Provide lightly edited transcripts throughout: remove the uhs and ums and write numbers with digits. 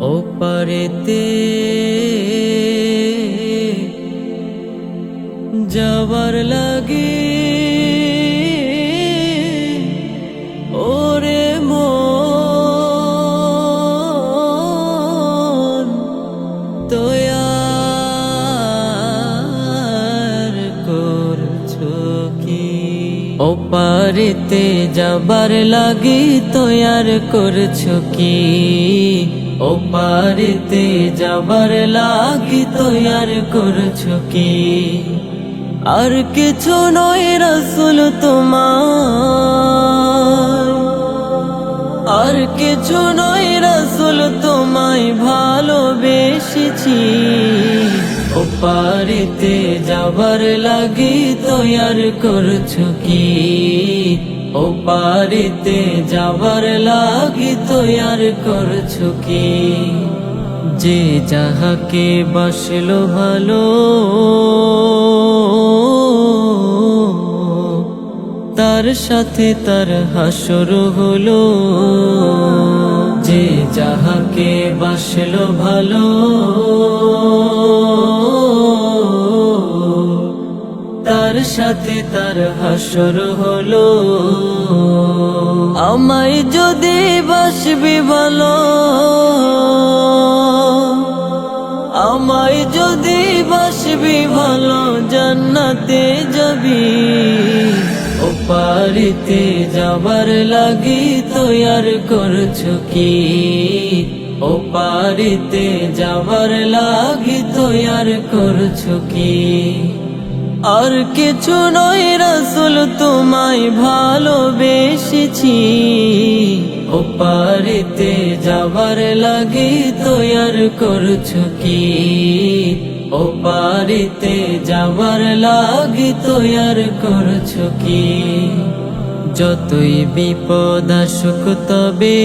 ওপারেতে যাবার লাগে ওরে মন তৈয়ার করছো কি? ওপারেতে যাবার লাগে তৈয়ার করছো কি? ওপারেতে যাবার লাগি তৈয়ার করছো কি? আর কিছু নয় রাসূল তোমার, আর কিছু নয় রাসূল তোমায় ভালোবেসেছি। ওপারেতে যাবার লাগি তৈয়ার করছো কি? ওপারেতে যাবার লাগি তৈয়ার করছো কি? যে যাহাকে বাসলো ভালো তার সাথে তার হাসর হলো। যে যাহাকে বাসলো ভালো তার সাথে তার হাসর হলো। আমায় যদি বাসবি ভালো, আমায় যদি বাসবি ভালো জান্নাতে যাবি। ওপারেতে যাবার লাগি তৈয়ার করছো কি? ওপারেতে যাবার লাগি তৈয়ার করছো কি? আর কিছু নয় রাসূল তোমায় ভালোবেসেছি। ওপারেতে যাবার লাগি তৈয়ার করছো কি? ওপারেতে যাবার লাগি তৈয়ার করছো কি? যতই বিপদ আসুক তবে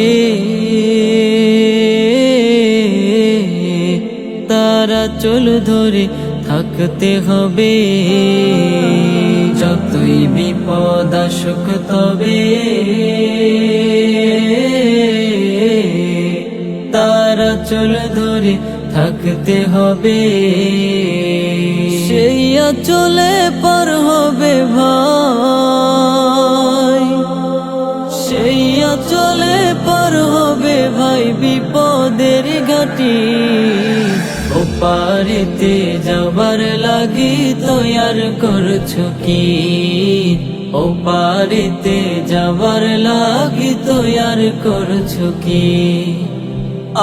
তারা চল ধরে থাকতে হবে। যতই বিপদ আসুক তবে তারা চল ধরে থাকতে হবে। সেই চলে পার হবে ভাই, সেই চলে পার হবে ভাই বিপদের ঘাটি। ওপারেতে যাবার লাগি তৈয়ার করছো কি? ওপারেতে যাবার লাগি তৈয়ার করছো কি?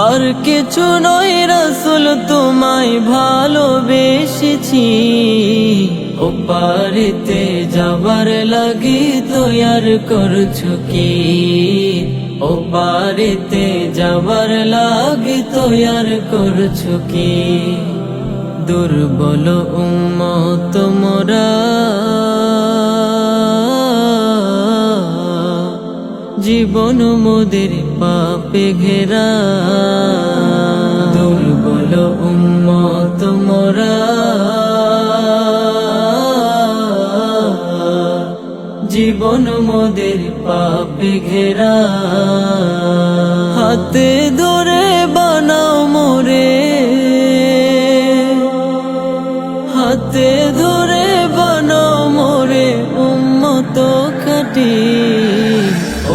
আর কিছু নয় রাসূল তোমায় ভালোবেসেছি। ওপারেতে যাবার লাগি তৈয়ার করছো কি? ওপারেতে যাবার লাগি তৈয়ার করছো কি? দুর্বল উম্মত মোরা জীবন মোদের পাপে ঘেরা। দুর্বল উম্মত মোরা জীবন মোদের পাপে ঘেরা। হাতে ধরে বানাও মোরে, হাতে ধরে বানাও মোরে উম্মত খাঁটি।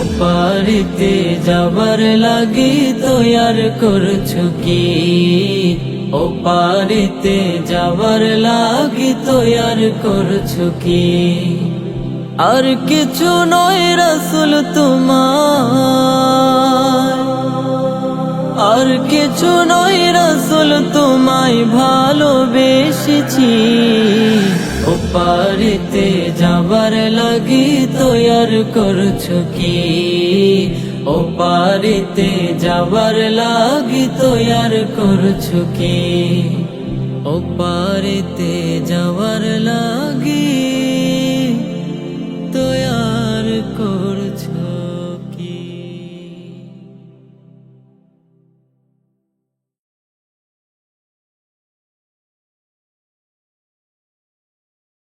ওপারেতে যাবার লাগি তৈয়ার করছো কি? ওপারেতে যাবার লাগি তৈয়ার করছো কি? আর কিছু নয় রাসূল তোমার, আর কিছু নয় রাসূল তোমায় ভালোবেসেছি। ওপারেতে যাবার লাগি তৈয়ার করছো কি? ওপারেতে যাবার লাগি তৈয়ার করছো কি? ওপারেতে যাবার লাগি